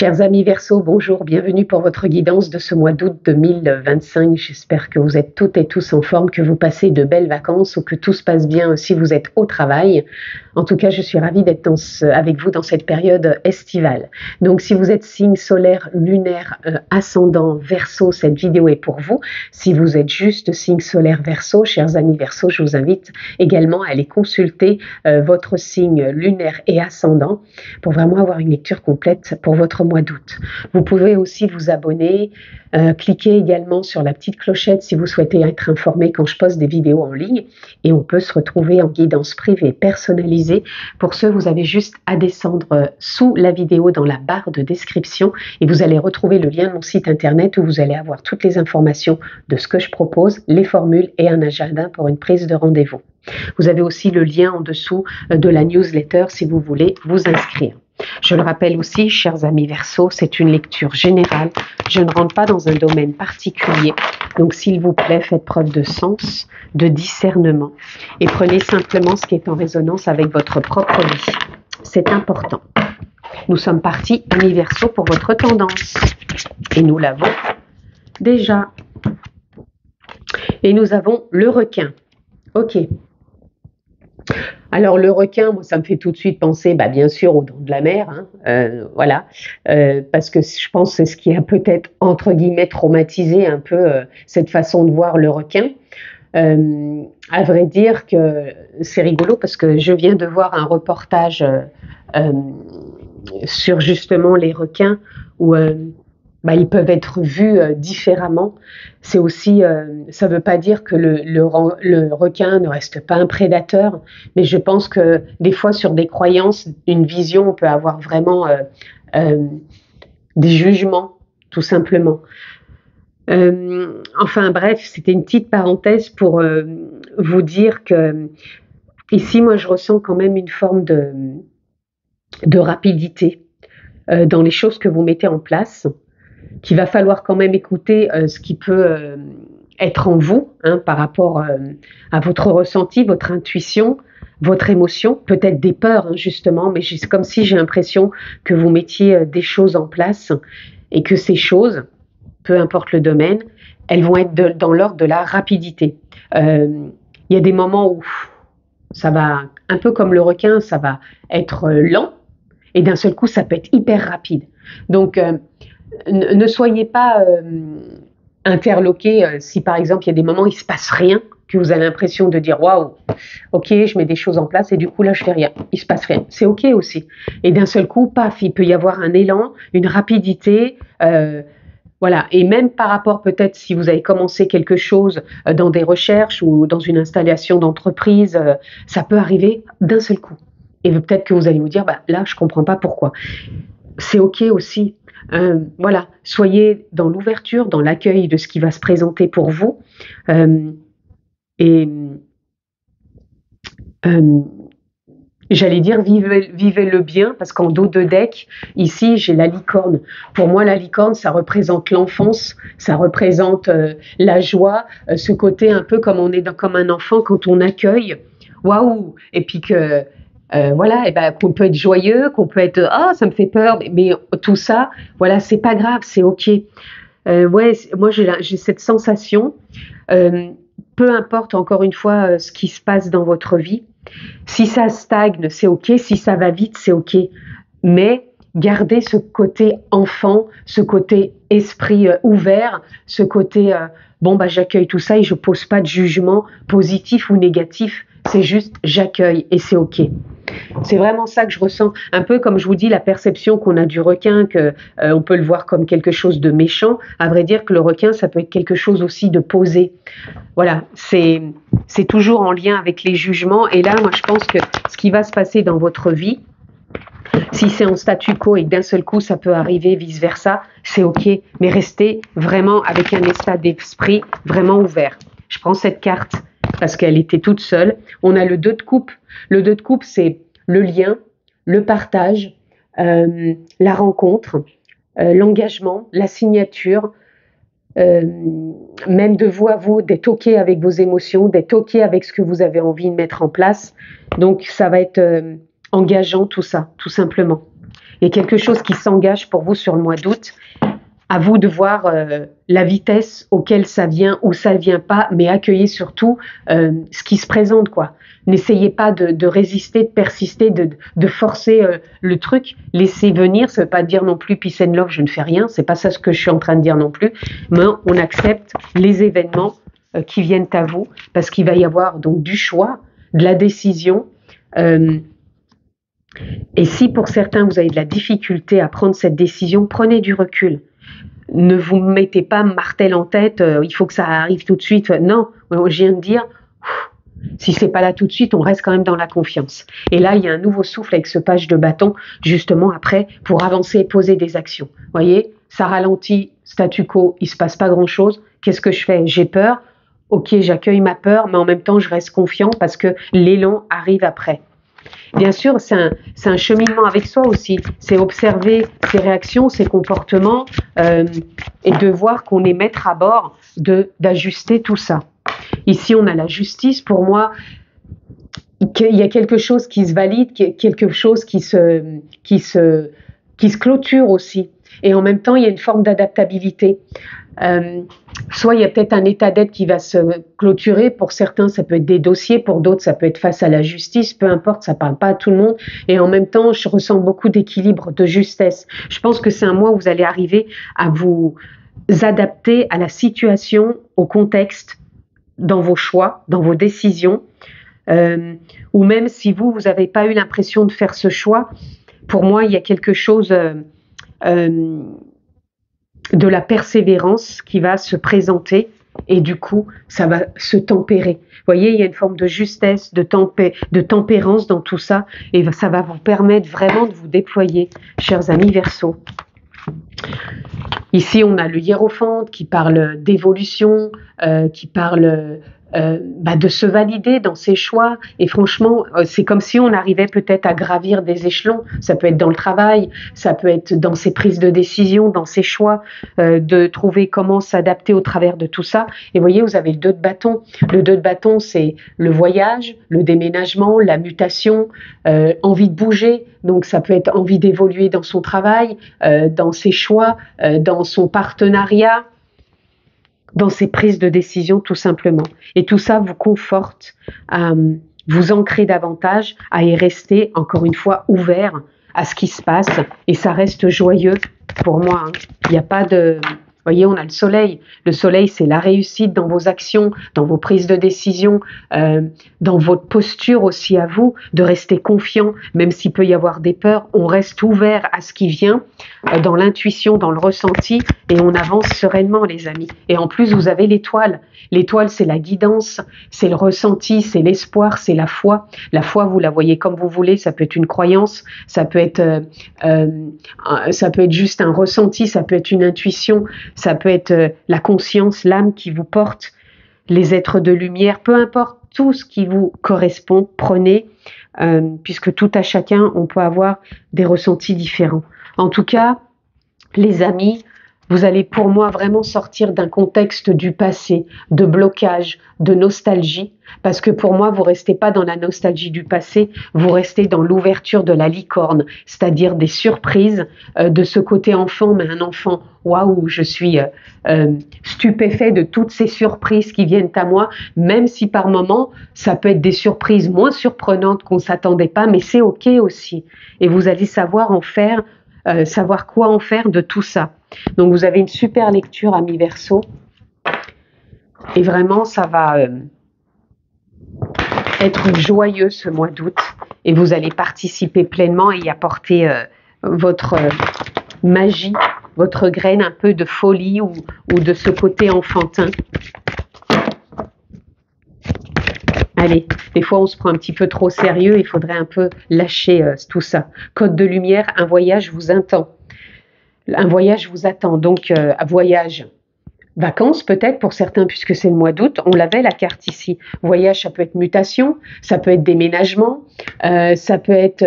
Chers amis Verseau, bonjour, bienvenue pour votre guidance de ce mois d'août 2025. J'espère que vous êtes toutes et tous en forme, que vous passez de belles vacances ou que tout se passe bien si vous êtes au travail. En tout cas, je suis ravie d'être avec vous dans cette période estivale. Donc, si vous êtes signe solaire, lunaire, ascendant, Verseau, cette vidéo est pour vous. Si vous êtes juste signe solaire Verseau, chers amis Verseau, je vous invite également à aller consulter votre signe lunaire et ascendant pour vraiment avoir une lecture complète pour votre mois d'août. Vous pouvez aussi vous abonner, cliquez également sur la petite clochette si vous souhaitez être informé quand je poste des vidéos en ligne, et on peut se retrouver en guidance privée personnalisée. Pour ce, vous avez juste à descendre sous la vidéo dans la barre de description et vous allez retrouver le lien de mon site internet où vous allez avoir toutes les informations de ce que je propose, les formules et un agenda pour une prise de rendez-vous. Vous avez aussi le lien en dessous de la newsletter si vous voulez vous inscrire. Je le rappelle aussi, chers amis Verseau, c'est une lecture générale. Je ne rentre pas dans un domaine particulier. Donc, s'il vous plaît, faites preuve de sens, de discernement et prenez simplement ce qui est en résonance avec votre propre vie. C'est important. Nous sommes partis, amis Verseau, pour votre tendance. Et nous l'avons déjà. Et nous avons le requin. Ok. Alors le requin, moi, ça me fait tout de suite penser, bien sûr, aux dents de la mer, voilà, parce que je pense que c'est ce qui a peut-être, entre guillemets, traumatisé un peu cette façon de voir le requin. À vrai dire que c'est rigolo parce que je viens de voir un reportage sur justement les requins où ils peuvent être vus différemment. C'est aussi, ça ne veut pas dire que le requin ne reste pas un prédateur, mais je pense que des fois sur des croyances, une vision, on peut avoir vraiment des jugements, tout simplement. Enfin bref, c'était une petite parenthèse pour vous dire que ici, moi, je ressens quand même une forme de rapidité dans les choses que vous mettez en place, qu'il va falloir quand même écouter ce qui peut être en vous par rapport à votre ressenti, votre intuition, votre émotion, peut-être des peurs justement, mais c'est comme si j'ai l'impression que vous mettiez des choses en place et que ces choses, peu importe le domaine, elles vont être dans l'ordre de la rapidité. Il y a des moments où ça va, un peu comme le requin, ça va être lent et d'un seul coup ça peut être hyper rapide. Donc ne soyez pas interloqué si par exemple il y a des moments où il ne se passe rien, que vous avez l'impression de dire waouh, ok, je mets des choses en place et du coup là je fais rien, il se passe rien, c'est ok aussi. Et d'un seul coup, paf, il peut y avoir un élan, une rapidité, voilà. Et même par rapport peut-être si vous avez commencé quelque chose dans des recherches ou dans une installation d'entreprise, ça peut arriver d'un seul coup. Et peut-être que vous allez vous dire là je comprends pas pourquoi. C'est ok aussi. Voilà, soyez dans l'ouverture, dans l'accueil de ce qui va se présenter pour vous. J'allais dire vivez-le bien, parce qu'en dos de deck, ici j'ai la licorne. Pour moi, la licorne, ça représente l'enfance, ça représente la joie, ce côté un peu comme on est comme un enfant quand on accueille. Waouh! Et puis que voilà, qu'on peut être joyeux, qu'on peut être ça me fait peur, mais tout ça, voilà, c'est pas grave, c'est ok. Ouais, moi j'ai cette sensation, peu importe encore une fois ce qui se passe dans votre vie, si ça stagne, c'est ok, si ça va vite, c'est ok, mais gardez ce côté enfant, ce côté esprit ouvert, ce côté j'accueille tout ça et je pose pas de jugement positif ou négatif, c'est juste j'accueille et c'est ok. C'est vraiment ça que je ressens, un peu comme je vous dis la perception qu'on a du requin, que on peut le voir comme quelque chose de méchant. À vrai dire que le requin, ça peut être quelque chose aussi de posé. Voilà, c'est toujours en lien avec les jugements. Et là, moi, je pense que ce qui va se passer dans votre vie, si c'est en statu quo et que d'un seul coup ça peut arriver vice versa, c'est ok, mais restez vraiment avec un état d'esprit vraiment ouvert. Je prends cette carte parce qu'elle était toute seule. On a le 2 de coupe. Le 2 de coupe, c'est le lien, le partage, la rencontre, l'engagement, la signature, même de vous à vous, d'être ok avec vos émotions, d'être ok avec ce que vous avez envie de mettre en place. Donc ça va être engageant tout ça, tout simplement. Il y a quelque chose qui s'engage pour vous sur le mois d'août. À vous de voir la vitesse auquel ça vient ou ça ne vient pas, mais accueillez surtout ce qui se présente, quoi. N'essayez pas de résister, de persister, de forcer le truc. Laissez venir, ça ne veut pas dire non plus peace and love, je ne fais rien. C'est pas ça ce que je suis en train de dire non plus. Mais on accepte les événements qui viennent à vous, parce qu'il va y avoir donc du choix, de la décision. Et si pour certains vous avez de la difficulté à prendre cette décision, prenez du recul. Ne vous mettez pas martel en tête, il faut que ça arrive tout de suite. Non, je viens de dire, si c'est pas là tout de suite, on reste quand même dans la confiance. Et là, il y a un nouveau souffle avec ce page de bâton, justement après, pour avancer et poser des actions. Vous voyez, ça ralentit, statu quo, il se passe pas grand-chose. Qu'est-ce que je fais? J'ai peur. Ok, j'accueille ma peur, mais en même temps, je reste confiant parce que l'élan arrive après. Bien sûr, c'est un cheminement avec soi aussi. C'est observer ses réactions, ses comportements et de voir qu'on est maître à bord d'ajuster tout ça. Ici, on a la justice. Pour moi, il y a quelque chose qui se valide, quelque chose qui se clôture aussi. Et en même temps, il y a une forme d'adaptabilité. Soit il y a peut-être un état d'être qui va se clôturer. Pour certains, ça peut être des dossiers. Pour d'autres, ça peut être face à la justice. Peu importe, ça parle pas à tout le monde. Et en même temps, je ressens beaucoup d'équilibre, de justesse. Je pense que c'est un mois où vous allez arriver à vous adapter à la situation, au contexte, dans vos choix, dans vos décisions. Ou même si vous n'avez pas eu l'impression de faire ce choix, pour moi, il y a quelque chose de la persévérance qui va se présenter et du coup, ça va se tempérer. Vous voyez, il y a une forme de justesse, de tempérance dans tout ça et ça va vous permettre vraiment de vous déployer, chers amis Verseau. Ici, on a le hiérophante qui parle d'évolution, qui parle de se valider dans ses choix. Et franchement, c'est comme si on arrivait peut-être à gravir des échelons. Ça peut être dans le travail, ça peut être dans ses prises de décision, dans ses choix, de trouver comment s'adapter au travers de tout ça. Et vous voyez, vous avez le 2 de bâton. Le 2 de bâton, c'est le voyage, le déménagement, la mutation, envie de bouger. Donc, ça peut être envie d'évoluer dans son travail, dans ses choix, dans son partenariat, dans ses prises de décision, tout simplement. Et tout ça vous conforte à vous ancrer davantage, à y rester, encore une fois, ouvert à ce qui se passe. Et ça reste joyeux pour moi. Il n'y a pas de... Vous voyez, on a le soleil. Le soleil, c'est la réussite dans vos actions, dans vos prises de décision, dans votre posture aussi à vous, de rester confiant, même s'il peut y avoir des peurs. On reste ouvert à ce qui vient, dans l'intuition, dans le ressenti, et on avance sereinement, les amis. Et en plus, vous avez l'étoile. L'étoile, c'est la guidance, c'est le ressenti, c'est l'espoir, c'est la foi. La foi, vous la voyez comme vous voulez. Ça peut être une croyance, ça peut être juste un ressenti, ça peut être une intuition. Ça peut être la conscience, l'âme qui vous porte, les êtres de lumière, peu importe, tout ce qui vous correspond, prenez, puisque tout à chacun, on peut avoir des ressentis différents. En tout cas, les amis, vous allez pour moi vraiment sortir d'un contexte du passé, de blocage, de nostalgie, parce que pour moi, vous restez pas dans la nostalgie du passé, vous restez dans l'ouverture de la licorne, c'est-à-dire des surprises de ce côté enfant, mais un enfant, waouh, je suis stupéfait de toutes ces surprises qui viennent à moi, même si par moments, ça peut être des surprises moins surprenantes qu'on s'attendait pas, mais c'est ok aussi. Et vous allez savoir en faire, savoir quoi en faire de tout ça. Donc vous avez une super lecture, amis Verseau, et vraiment ça va être joyeux ce mois d'août, et vous allez participer pleinement et y apporter votre magie, votre graine un peu de folie ou de ce côté enfantin. Allez, des fois on se prend un petit peu trop sérieux, il faudrait un peu lâcher tout ça. Code de lumière, un voyage vous attend. Un voyage vous attend, donc un voyage, vacances peut-être pour certains puisque c'est le mois d'août, on l'avait la carte ici. Voyage, ça peut être mutation, ça peut être déménagement, ça peut être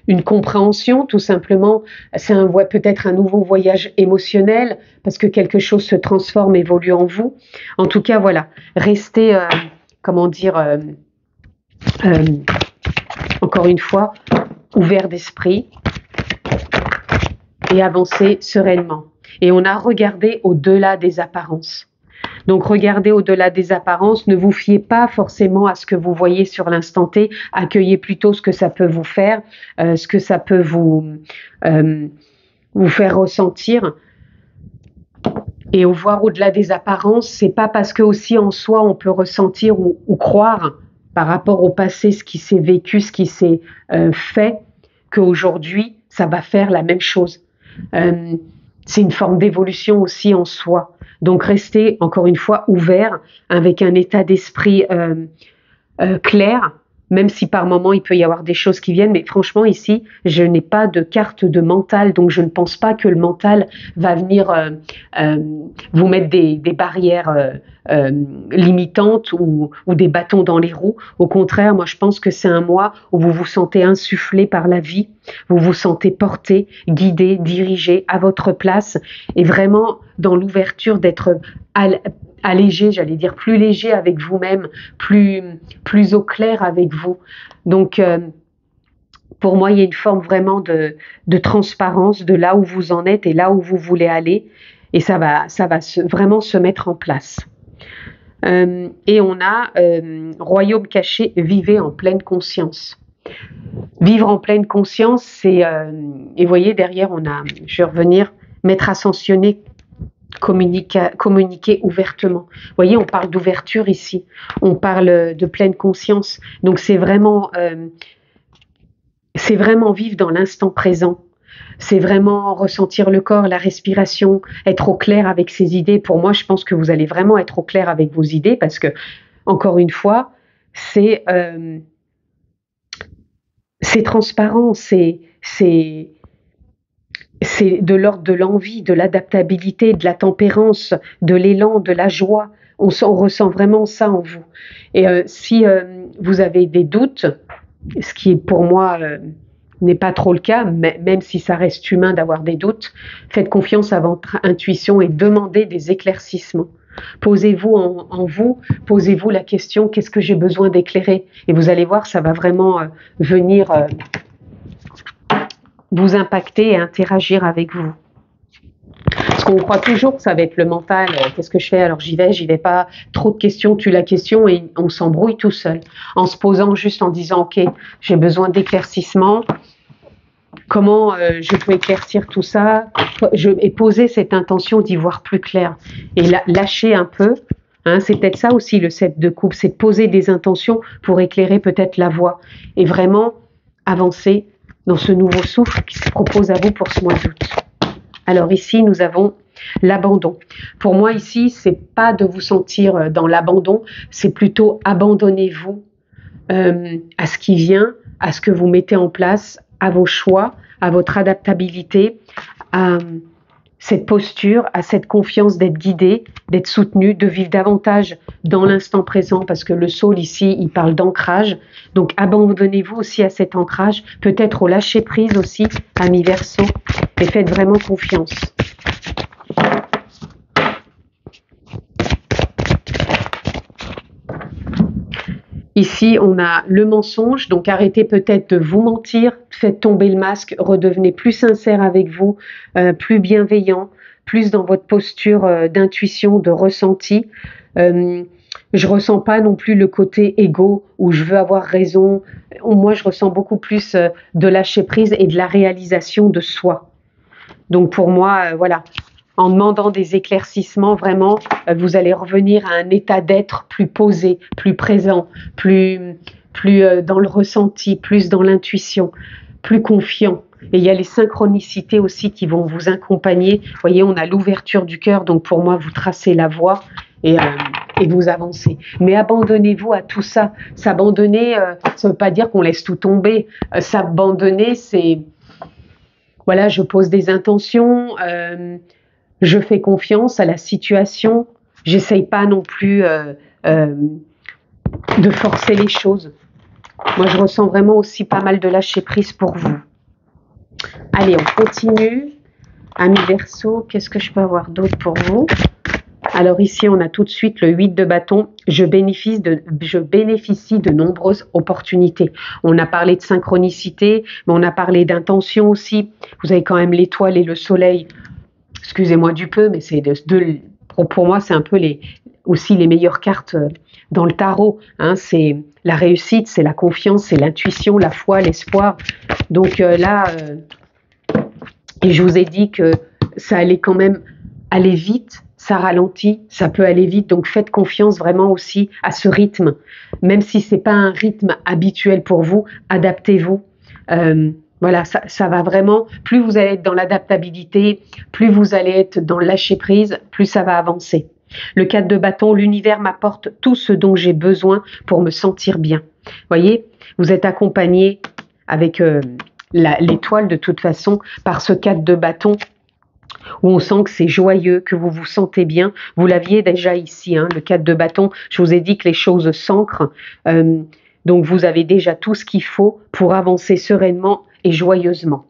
une compréhension tout simplement, c'est peut-être un nouveau voyage émotionnel parce que quelque chose se transforme, évolue en vous. En tout cas voilà, restez, encore une fois, ouvert d'esprit. et avancer sereinement. Et on a regardé au-delà des apparences. Donc regardez au-delà des apparences, ne vous fiez pas forcément à ce que vous voyez sur l'instant T, accueillez plutôt ce que ça peut vous faire, ce que ça peut vous faire ressentir. Et au voir au-delà des apparences, c'est pas parce que aussi en soi on peut ressentir ou croire par rapport au passé, ce qui s'est vécu, ce qui s'est fait, qu'aujourd'hui ça va faire la même chose. C'est une forme d'évolution aussi en soi. Donc restez encore une fois ouvert, avec un état d'esprit clair, même si par moment il peut y avoir des choses qui viennent, mais franchement ici je n'ai pas de carte de mental, donc je ne pense pas que le mental va venir vous mettre des barrières limitantes ou des bâtons dans les roues. Au contraire, moi je pense que c'est un mois où vous vous sentez insufflé par la vie, vous vous sentez porté, guidé, dirigé à votre place, et vraiment dans l'ouverture d'être allégé, j'allais dire plus léger avec vous-même, plus au clair avec vous. Donc, pour moi, il y a une forme vraiment de transparence de là où vous en êtes et là où vous voulez aller, et ça va vraiment se mettre en place. Et on a royaume caché, vivez en pleine conscience. Vivre en pleine conscience, c'est et vous voyez derrière on a, je vais revenir, maître ascensionné, communiquer ouvertement. Vous voyez, on parle d'ouverture ici, on parle de pleine conscience. Donc c'est vraiment vivre dans l'instant présent. C'est vraiment ressentir le corps, la respiration, être au clair avec ses idées. Pour moi, je pense que vous allez vraiment être au clair avec vos idées parce que, encore une fois, c'est transparent, c'est de l'ordre de l'envie, de l'adaptabilité, de la tempérance, de l'élan, de la joie. On ressent vraiment ça en vous. Et si vous avez des doutes, ce qui pour moi n'est pas trop le cas, même si ça reste humain d'avoir des doutes, faites confiance à votre intuition et demandez des éclaircissements. Posez-vous en vous, posez-vous la question, qu'est-ce que j'ai besoin d'éclairer? Et vous allez voir, ça va vraiment venir vous impacter et interagir avec vous. Parce qu'on croit toujours que ça va être le mental, qu'est-ce que je fais? Alors j'y vais pas, trop de questions, tue la question et on s'embrouille tout seul. En se posant juste en disant, ok, j'ai besoin d'éclaircissement, comment je peux éclaircir tout ça et poser cette intention d'y voir plus clair. Et lâcher un peu, hein, c'est peut-être ça aussi le 7 de coupe, c'est de poser des intentions pour éclairer peut-être la voie et vraiment avancer dans ce nouveau souffle qui se propose à vous pour ce mois d'août. Alors ici, nous avons l'abandon. Pour moi, ici, c'est pas de vous sentir dans l'abandon, c'est plutôt abandonnez-vous à ce qui vient, à ce que vous mettez en place, à vos choix, à votre adaptabilité, à cette posture, à cette confiance d'être guidé, d'être soutenu, de vivre davantage dans l'instant présent, parce que le Soul ici, il parle d'ancrage. Donc abandonnez-vous aussi à cet ancrage, peut-être au lâcher prise aussi, ami Verseau, et faites vraiment confiance. Ici, on a le mensonge, donc arrêtez peut-être de vous mentir, faites tomber le masque, redevenez plus sincère avec vous, plus bienveillant, plus dans votre posture d'intuition, de ressenti. Je ressens pas non plus le côté égo où je veux avoir raison. Moi, je ressens beaucoup plus de lâcher prise et de la réalisation de soi. Donc pour moi, voilà. En demandant des éclaircissements, vraiment, vous allez revenir à un état d'être plus posé, plus présent, plus dans le ressenti, plus dans l'intuition, plus confiant. Et il y a les synchronicités aussi qui vont vous accompagner. Vous voyez, on a l'ouverture du cœur, donc pour moi, vous tracez la voie et vous avancez. Mais abandonnez-vous à tout ça. S'abandonner, ça ne veut pas dire qu'on laisse tout tomber. S'abandonner, c'est... Voilà, je pose des intentions... je fais confiance à la situation. J'essaye pas non plus de forcer les choses. Moi, je ressens vraiment aussi pas mal de lâcher prise pour vous. Allez, on continue. Ami Verseau, qu'est-ce que je peux avoir d'autre pour vous? Alors ici, on a tout de suite le 8 de bâton. Je bénéficie de nombreuses opportunités. On a parlé de synchronicité, mais on a parlé d'intention aussi. Vous avez quand même l'étoile et le soleil. Excusez-moi du peu, mais c'est pour moi, c'est un peu aussi les meilleures cartes dans le tarot. Hein. C'est la réussite, c'est la confiance, c'est l'intuition, la foi, l'espoir. Donc là, et je vous ai dit que ça allait quand même aller vite, ça ralentit, ça peut aller vite, donc faites confiance vraiment aussi à ce rythme. Même si c'est pas un rythme habituel pour vous, adaptez-vous. Voilà, ça va vraiment, plus vous allez être dans l'adaptabilité, plus vous allez être dans le lâcher-prise, plus ça va avancer. Le 4 de bâton, l'univers m'apporte tout ce dont j'ai besoin pour me sentir bien. Voyez, vous êtes accompagné avec l'étoile de toute façon par ce 4 de bâton où on sent que c'est joyeux, que vous vous sentez bien. Vous l'aviez déjà ici, hein, le 4 de bâton. Je vous ai dit que les choses s'ancrent. Donc vous avez déjà tout ce qu'il faut pour avancer sereinement et joyeusement.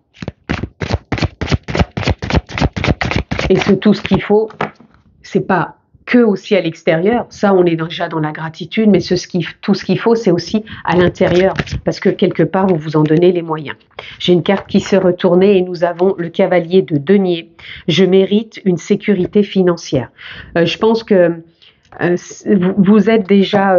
Et tout ce qu'il faut, c'est pas que aussi à l'extérieur, ça on est déjà dans la gratitude, mais tout ce qu'il faut, c'est aussi à l'intérieur, parce que quelque part, vous vous en donnez les moyens. J'ai une carte qui s'est retournée et nous avons le cavalier de denier. Je mérite une sécurité financière. Je pense que vous êtes déjà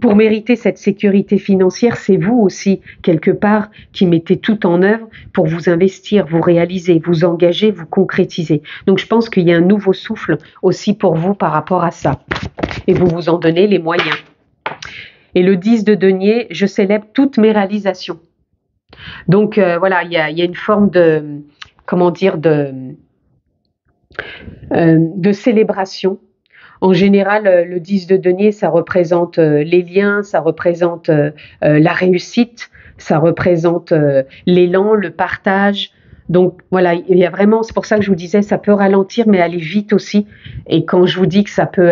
pour mériter cette sécurité financière, c'est vous aussi, quelque part, qui mettez tout en œuvre pour vous investir, vous réaliser, vous engager, vous concrétiser. Donc, je pense qu'il y a un nouveau souffle aussi pour vous par rapport à ça. Et vous vous en donnez les moyens. Et le 10 de denier, je célèbre toutes mes réalisations. Donc, voilà, il y a une forme de, comment dire, de célébration. En général, le 10 de denier, ça représente les liens, ça représente la réussite, ça représente l'élan, le partage. Donc voilà, il y a vraiment, c'est pour ça que je vous disais, ça peut ralentir, mais aller vite aussi. Et quand je vous dis que ça peut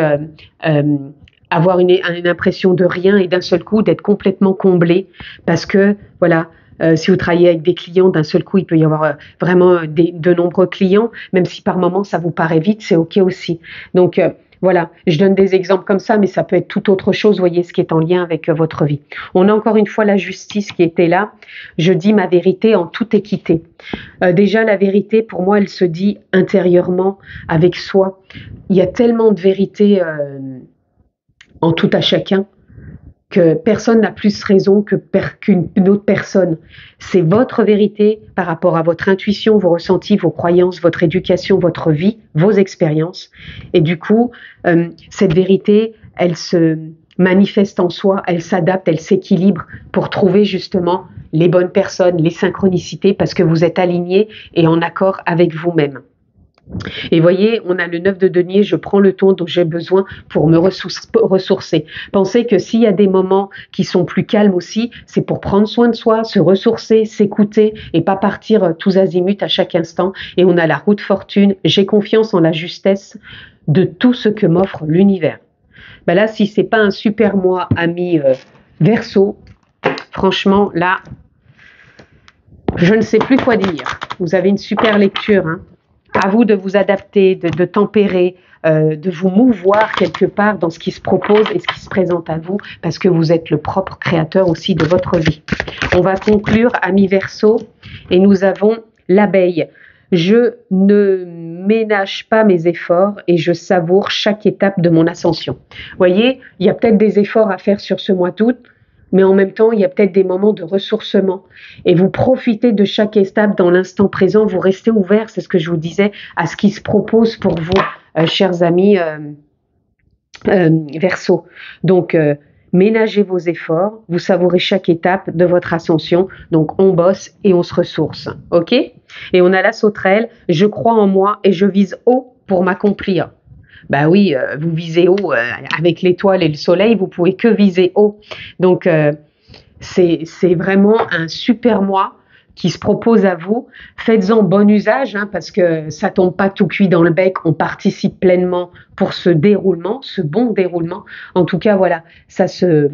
avoir une impression de rien et d'un seul coup d'être complètement comblé, parce que voilà, si vous travaillez avec des clients, d'un seul coup, il peut y avoir vraiment de nombreux clients, même si par moment ça vous paraît vite, c'est OK aussi. Donc voilà, je donne des exemples comme ça, mais ça peut être tout autre chose, voyez, ce qui est en lien avec votre vie. On a encore une fois la justice qui était là. Je dis ma vérité en toute équité. Déjà, la vérité, pour moi, elle se dit intérieurement, avec soi. Il y a tellement de vérité en tout à chacun que personne n'a plus raison qu'une autre personne. C'est votre vérité par rapport à votre intuition, vos ressentis, vos croyances, votre éducation, votre vie, vos expériences. Et du coup, cette vérité, elle se manifeste en soi, elle s'adapte, elle s'équilibre pour trouver justement les bonnes personnes, les synchronicités, parce que vous êtes aligné et en accord avec vous-même. Et voyez, on a le 9 de denier, je prends le temps dont j'ai besoin pour me ressourcer. Pensez que s'il y a des moments qui sont plus calmes aussi, c'est pour prendre soin de soi, se ressourcer, s'écouter et pas partir tous azimuts à chaque instant. Et on a la roue de fortune, j'ai confiance en la justesse de tout ce que m'offre l'univers. Ben là, si c'est pas un super mois, ami Verseau, franchement, là, je ne sais plus quoi dire. Vous avez une super lecture, hein. À vous de vous adapter, de tempérer, de vous mouvoir quelque part dans ce qui se propose et ce qui se présente à vous, parce que vous êtes le propre créateur aussi de votre vie. On va conclure, amis Verseau, et nous avons l'abeille. Je ne ménage pas mes efforts et je savoure chaque étape de mon ascension. Vous voyez, il y a peut-être des efforts à faire sur ce mois d'août, mais en même temps, il y a peut-être des moments de ressourcement. Et vous profitez de chaque étape dans l'instant présent. Vous restez ouvert, c'est ce que je vous disais, à ce qui se propose pour vous, chers amis Verseau. Donc, ménagez vos efforts, vous savourez chaque étape de votre ascension. Donc, on bosse et on se ressource. OK? Et on a la sauterelle. Je crois en moi et je vise haut pour m'accomplir. Ben oui, vous visez haut avec l'étoile et le soleil, vous pouvez que viser haut. Donc, c'est vraiment un super mois qui se propose à vous. Faites-en bon usage, hein, parce que ça tombe pas tout cuit dans le bec. On participe pleinement pour ce déroulement, ce bon déroulement. En tout cas, voilà, ça se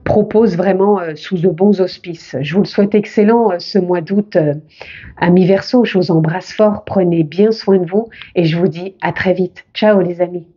propose vraiment sous de bons auspices. Je vous le souhaite excellent ce mois d'août, amis Verseau. Je vous embrasse fort, prenez bien soin de vous et je vous dis à très vite. Ciao les amis.